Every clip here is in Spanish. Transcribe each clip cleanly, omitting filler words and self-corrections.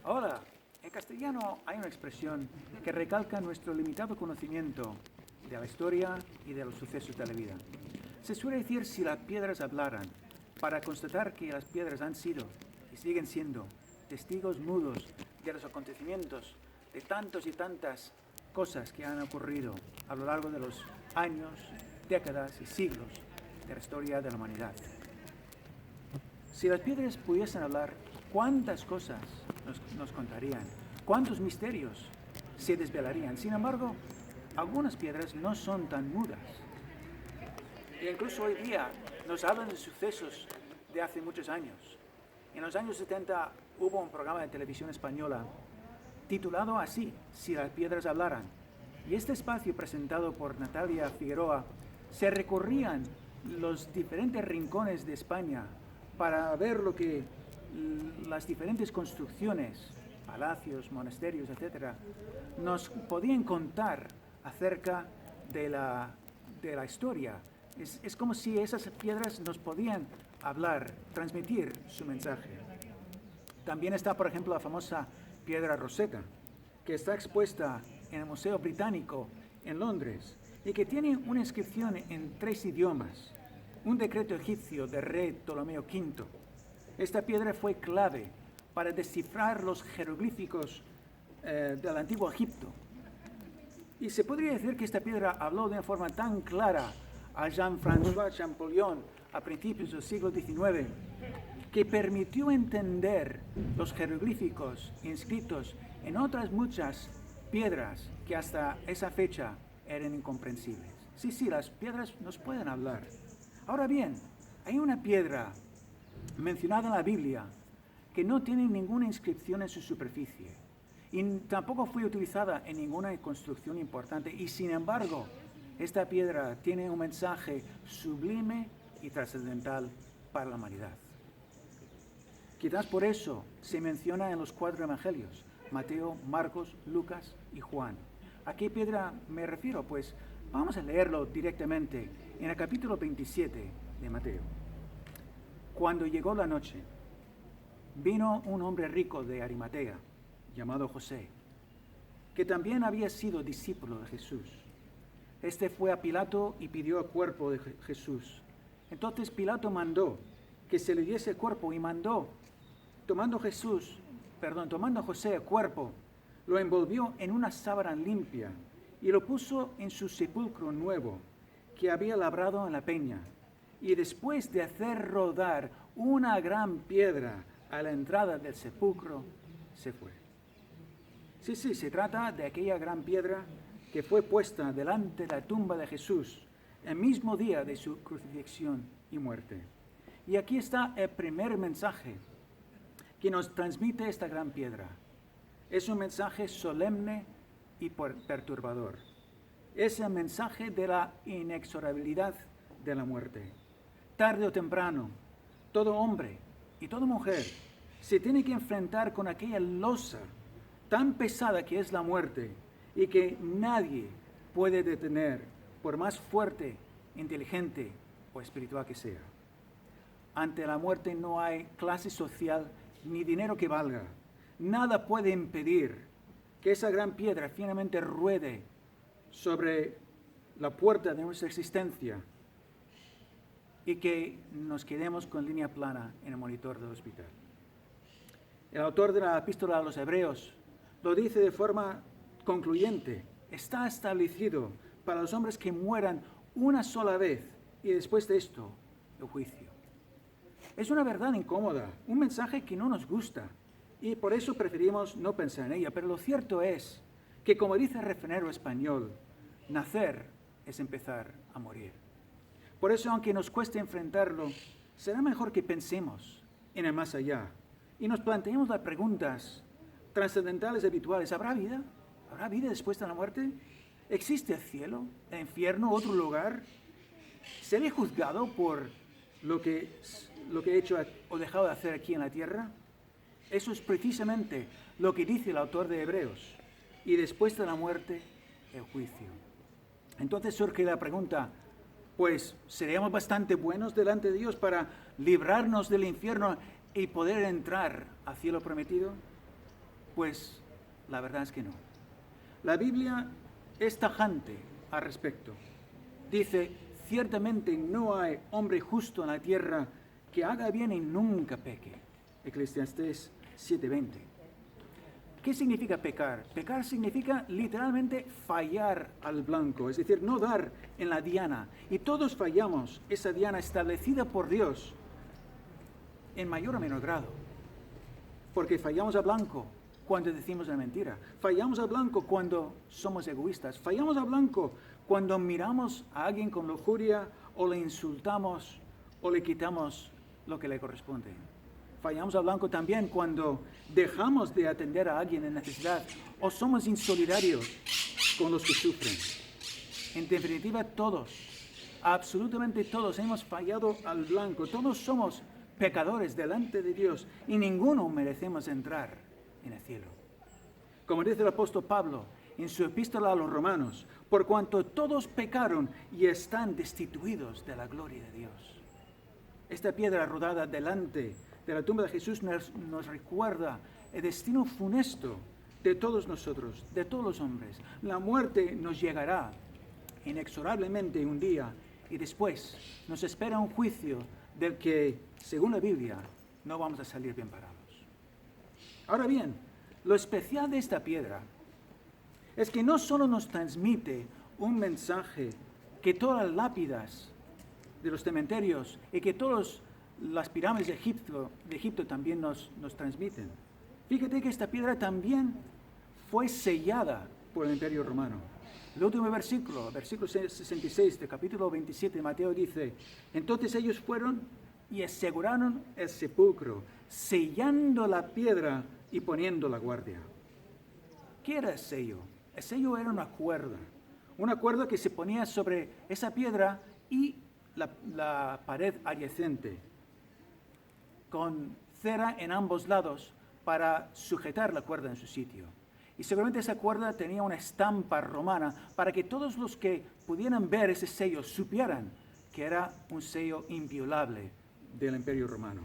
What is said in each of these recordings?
Hola, en castellano hay una expresión que recalca nuestro limitado conocimiento de la historia y de los sucesos de la vida. Se suele decir si las piedras hablaran, para constatar que las piedras han sido y siguen siendo testigos mudos de los acontecimientos, de tantos y tantas cosas que han ocurrido a lo largo de los años, décadas y siglos de la historia de la humanidad. Si las piedras pudiesen hablar, ¿cuántas cosas nos contarían? ¿Cuántos misterios se desvelarían? Sin embargo, algunas piedras no son tan mudas. E incluso hoy día nos hablan de sucesos de hace muchos años. En los años 70 hubo un programa de televisión española titulado así, Si las piedras hablaran. Y este espacio, presentado por Natalia Figueroa, se recorrían los diferentes rincones de España para ver lo que las diferentes construcciones, palacios, monasterios, etc., nos podían contar acerca de la historia. Es como si esas piedras nos podían hablar, transmitir su mensaje. También está, por ejemplo, la famosa piedra Rosetta, que está expuesta en el Museo Británico en Londres y que tiene una inscripción en 3 idiomas, un decreto egipcio del rey Ptolomeo V. Esta piedra fue clave para descifrar los jeroglíficos del antiguo Egipto. Y se podría decir que esta piedra habló de una forma tan clara a Jean-François Champollion a principios del siglo XIX, que permitió entender los jeroglíficos inscritos en otras muchas piedras que hasta esa fecha eran incomprensibles. Sí, las piedras nos pueden hablar. Ahora bien, hay una piedra mencionada en la Biblia que no tiene ninguna inscripción en su superficie y tampoco fue utilizada en ninguna construcción importante, y sin embargo esta piedra tiene un mensaje sublime y trascendental para la humanidad. Quizás por eso se menciona en los 4 evangelios, Mateo, Marcos, Lucas y Juan. ¿A qué piedra me refiero? Pues vamos a leerlo directamente en el capítulo 27 de Mateo. Cuando llegó la noche, vino un hombre rico de Arimatea, llamado José, que también había sido discípulo de Jesús. Este fue a Pilato y pidió el cuerpo de Jesús. Entonces Pilato mandó que se le diese el cuerpo y mandó, tomando José el cuerpo, lo envolvió en una sábana limpia y lo puso en su sepulcro nuevo que había labrado en la peña. Y después de hacer rodar una gran piedra a la entrada del sepulcro, se fue. Sí, se trata de aquella gran piedra que fue puesta delante de la tumba de Jesús el mismo día de su crucifixión y muerte. Y aquí está el primer mensaje que nos transmite esta gran piedra. Es un mensaje solemne y perturbador. Es el mensaje de la inexorabilidad de la muerte. Tarde o temprano, todo hombre y toda mujer se tiene que enfrentar con aquella losa tan pesada que es la muerte y que nadie puede detener, por más fuerte, inteligente o espiritual que sea. Ante la muerte no hay clase social ni dinero que valga. Nada puede impedir que esa gran piedra finalmente ruede sobre la puerta de nuestra existencia y que nos quedemos con línea plana en el monitor del hospital. El autor de la epístola a los Hebreos lo dice de forma concluyente: está establecido para los hombres que mueran una sola vez y después de esto, el juicio. Es una verdad incómoda, un mensaje que no nos gusta y por eso preferimos no pensar en ella, pero lo cierto es que, como dice el refranero español, nacer es empezar a morir. Por eso, aunque nos cueste enfrentarlo, será mejor que pensemos en el más allá y nos planteemos las preguntas trascendentales habituales. ¿Habrá vida? ¿Habrá vida después de la muerte? ¿Existe el cielo, el infierno, otro lugar? ¿Seré juzgado por lo que he hecho o dejado de hacer aquí en la tierra? Eso es precisamente lo que dice el autor de Hebreos. Y después de la muerte, el juicio. Entonces surge la pregunta, pues, ¿seremos bastante buenos delante de Dios para librarnos del infierno y poder entrar al cielo prometido? Pues la verdad es que no. La Biblia es tajante al respecto. Dice, ciertamente no hay hombre justo en la tierra que haga bien y nunca peque. Eclesiastés 7:20. ¿Qué significa pecar? Pecar significa literalmente fallar al blanco, es decir, no dar en la diana. Y todos fallamos esa diana establecida por Dios en mayor o menor grado. Porque fallamos a blanco cuando decimos la mentira. Fallamos a blanco cuando somos egoístas. Fallamos a blanco cuando miramos a alguien con lujuria o le insultamos o le quitamos lo que le corresponde. Fallamos a blanco también cuando dejamos de atender a alguien en necesidad o somos insolidarios con los que sufren. En definitiva, todos, absolutamente todos hemos fallado al blanco. Todos somos pecadores delante de Dios y ninguno merecemos entrar en el cielo. Como dice el apóstol Pablo en su epístola a los Romanos, por cuanto todos pecaron y están destituidos de la gloria de Dios. Esta piedra rodada delante de la tumba de Jesús nos recuerda el destino funesto de todos nosotros, de todos los hombres. La muerte nos llegará inexorablemente un día y después nos espera un juicio del que, según la Biblia, no vamos a salir bien parados. Ahora bien, lo especial de esta piedra es que no solo nos transmite un mensaje que todas las lápidas de los cementerios y que todas las pirámides de Egipto también nos transmiten. Fíjate que esta piedra también fue sellada por el Imperio Romano. El último versículo 66 del capítulo 27 de Mateo dice, entonces ellos fueron y aseguraron el sepulcro, sellando la piedra y poniendo la guardia. ¿Qué era el sello? El sello era una cuerda que se ponía sobre esa piedra y la pared adyacente, con cera en ambos lados para sujetar la cuerda en su sitio. Y seguramente esa cuerda tenía una estampa romana para que todos los que pudieran ver ese sello supieran que era un sello inviolable del Imperio Romano.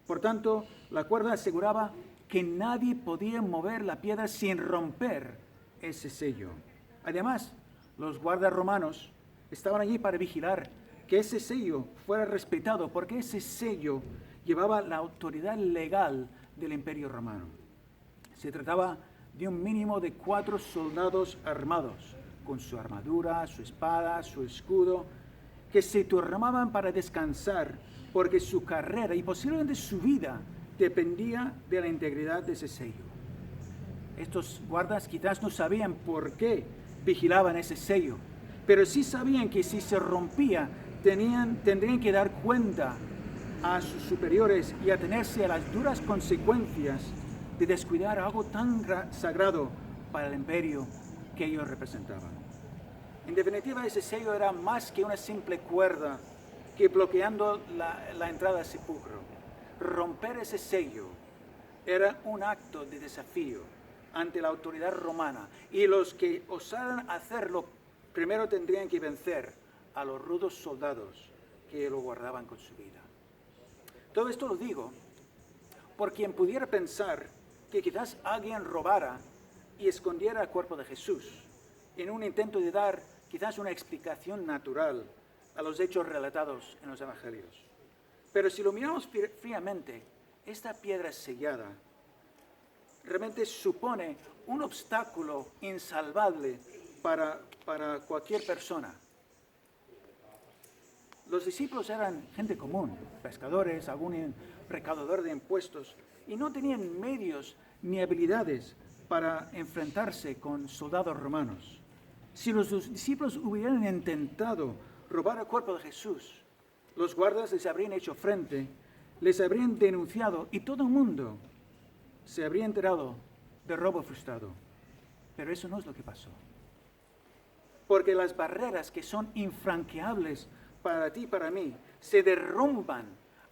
Por tanto, la cuerda aseguraba que nadie podía mover la piedra sin romper ese sello. Además, los guardas romanos estaban allí para vigilar que ese sello fuera respetado, porque ese sello llevaba la autoridad legal del Imperio Romano. Se trataba de un mínimo de 4 soldados armados, con su armadura, su espada, su escudo, que se turnaban para descansar, porque su carrera y posiblemente su vida dependía de la integridad de ese sello. Estos guardas quizás no sabían por qué vigilaban ese sello, pero sí sabían que si se rompía, tendrían que dar cuenta a sus superiores y atenerse a las duras consecuencias de descuidar algo tan sagrado para el imperio que ellos representaban. En definitiva, ese sello era más que una simple cuerda que bloqueando la entrada al sepulcro. Romper ese sello era un acto de desafío ante la autoridad romana, y los que osaran hacerlo primero tendrían que vencer a los rudos soldados que lo guardaban con su vida. Todo esto lo digo por quien pudiera pensar que quizás alguien robara y escondiera el cuerpo de Jesús en un intento de dar quizás una explicación natural a los hechos relatados en los evangelios. Pero si lo miramos fríamente, esta piedra sellada realmente supone un obstáculo insalvable para cualquier persona. Los discípulos eran gente común, pescadores, algún recaudador de impuestos, y no tenían medios ni habilidades para enfrentarse con soldados romanos. Si los discípulos hubieran intentado robar el cuerpo de Jesús, los guardas les habrían hecho frente, les habrían denunciado y todo el mundo se habría enterado de robo frustrado. Pero eso no es lo que pasó. Porque las barreras que son infranqueables para ti y para mí se derrumban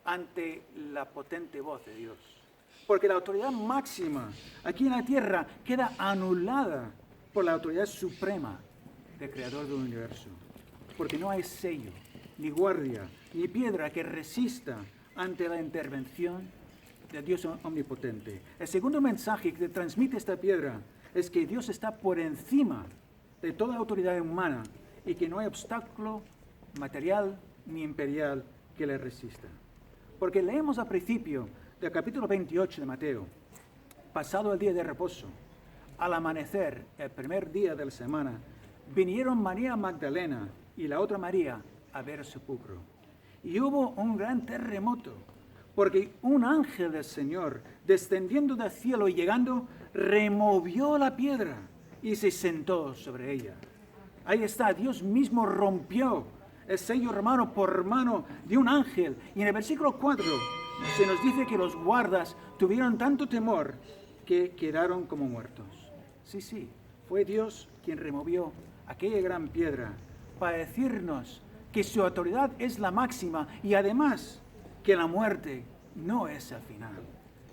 ante la potente voz de Dios. Porque la autoridad máxima aquí en la tierra queda anulada por la autoridad suprema del Creador del universo. Porque no hay sello, ni guardia, ni piedra que resista ante la intervención del Dios omnipotente. El segundo mensaje que transmite esta piedra es que Dios está por encima de toda autoridad humana y que no hay obstáculo material ni imperial que le resista. Porque leemos al principio del capítulo 28 de Mateo, pasado el día de reposo, al amanecer, el primer día de la semana, vinieron María Magdalena y la otra María a ver el sepulcro. Y hubo un gran terremoto, porque un ángel del Señor, descendiendo del cielo y llegando, removió la piedra y se sentó sobre ella. Ahí está, Dios mismo rompió el sello romano por mano de un ángel. Y en el versículo 4 se nos dice que los guardas tuvieron tanto temor que quedaron como muertos. Sí, fue Dios quien removió aquella gran piedra para decirnos que su autoridad es la máxima y además que la muerte no es el final.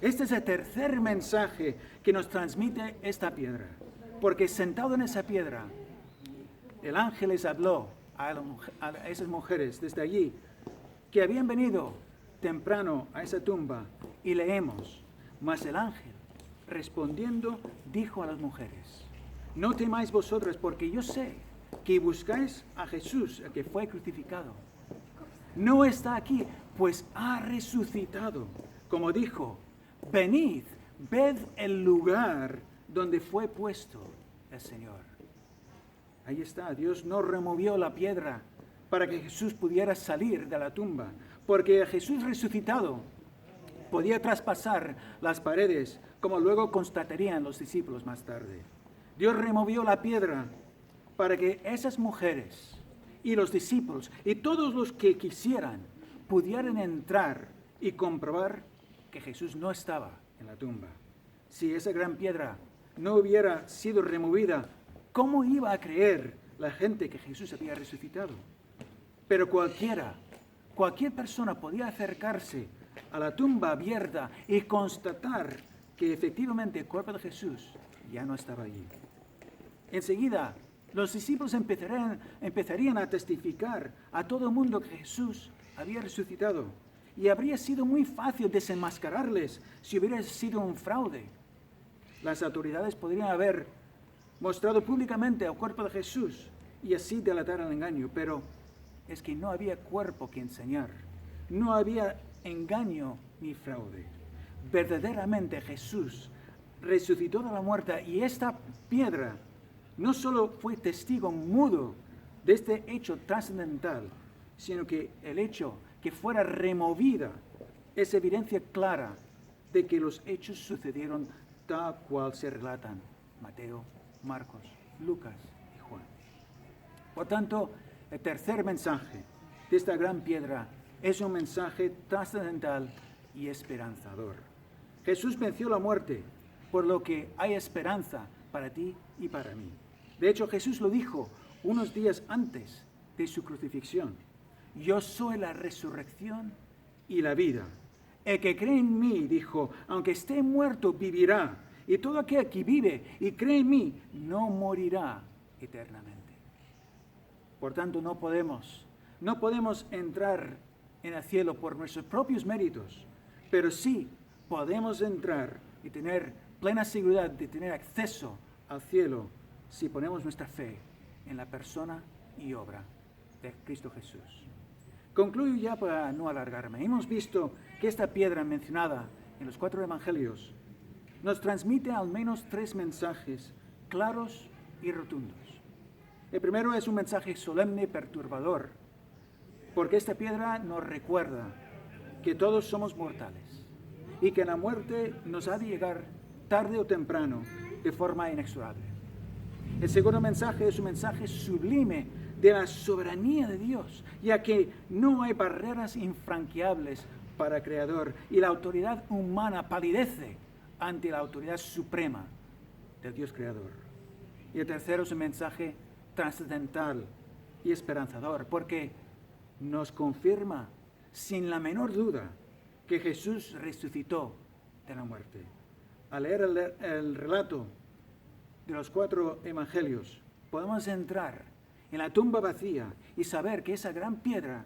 Este es el tercer mensaje que nos transmite esta piedra, porque sentado en esa piedra, el ángel les habló a esas mujeres desde allí que habían venido temprano a esa tumba y leemos, mas el ángel respondiendo dijo a las mujeres, no temáis vosotras porque yo sé que buscáis a Jesús, el que fue crucificado. No está aquí, pues ha resucitado. Como dijo, venid, ved el lugar donde fue puesto el Señor. Ahí está, Dios no removió la piedra para que Jesús pudiera salir de la tumba, porque Jesús resucitado podía traspasar las paredes, como luego constatarían los discípulos más tarde. Dios removió la piedra para que esas mujeres y los discípulos y todos los que quisieran pudieran entrar y comprobar que Jesús no estaba en la tumba. Si esa gran piedra no hubiera sido removida, ¿cómo iba a creer la gente que Jesús había resucitado? Pero cualquier persona podía acercarse a la tumba abierta y constatar que efectivamente el cuerpo de Jesús ya no estaba allí. Enseguida, los discípulos empezarían a testificar a todo el mundo que Jesús había resucitado. Y habría sido muy fácil desenmascararles si hubiera sido un fraude. Las autoridades podrían haber mostrado públicamente el cuerpo de Jesús y así delatar el engaño, pero es que no había cuerpo que enseñar. No había engaño ni fraude. Verdaderamente Jesús resucitó de la muerte y esta piedra no solo fue testigo mudo de este hecho trascendental, sino que el hecho que fuera removida es evidencia clara de que los hechos sucedieron tal cual se relatan Mateo, Marcos, Lucas y Juan. Por tanto, el tercer mensaje de esta gran piedra es un mensaje trascendental y esperanzador. Jesús venció la muerte, por lo que hay esperanza para ti y para mí. De hecho, Jesús lo dijo unos días antes de su crucifixión. Yo soy la resurrección y la vida. El que cree en mí, dijo, aunque esté muerto, vivirá. Y todo aquel que vive y cree en mí, no morirá eternamente. Por tanto, no podemos entrar en el cielo por nuestros propios méritos, pero sí podemos entrar y tener plena seguridad de tener acceso al cielo si ponemos nuestra fe en la persona y obra de Cristo Jesús. Concluyo ya para no alargarme. Hemos visto que esta piedra mencionada en los 4 evangelios nos transmite al menos 3 mensajes claros y rotundos. El primero es un mensaje solemne y perturbador, porque esta piedra nos recuerda que todos somos mortales y que la muerte nos ha de llegar tarde o temprano de forma inexorable. El segundo mensaje es un mensaje sublime de la soberanía de Dios, ya que no hay barreras infranqueables para el Creador y la autoridad humana palidece ante la autoridad suprema del Dios Creador. Y el tercero es un mensaje trascendental y esperanzador, porque nos confirma sin la menor duda que Jesús resucitó de la muerte. Al leer el relato de los 4 evangelios, podemos entrar en la tumba vacía y saber que esa gran piedra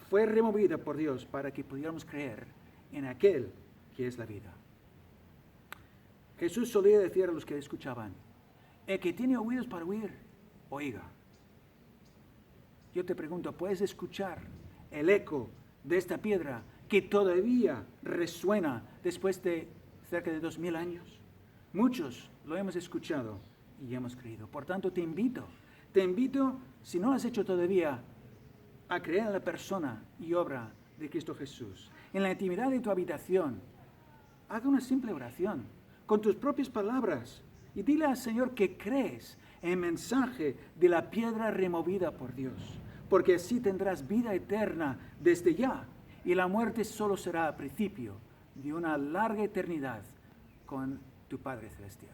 fue removida por Dios para que pudiéramos creer en aquel que es la vida. Jesús solía decir a los que escuchaban, el que tiene oídos para oír, oiga. Yo te pregunto, ¿puedes escuchar el eco de esta piedra que todavía resuena después de cerca de 2000 años? Muchos lo hemos escuchado y hemos creído. Por tanto, te invito, si no lo has hecho todavía, a creer en la persona y obra de Cristo Jesús. En la intimidad de tu habitación, haga una simple oración con tus propias palabras y dile al Señor que crees en el mensaje de la piedra removida por Dios, porque así tendrás vida eterna desde ya y la muerte solo será el principio de una larga eternidad con tu Padre Celestial.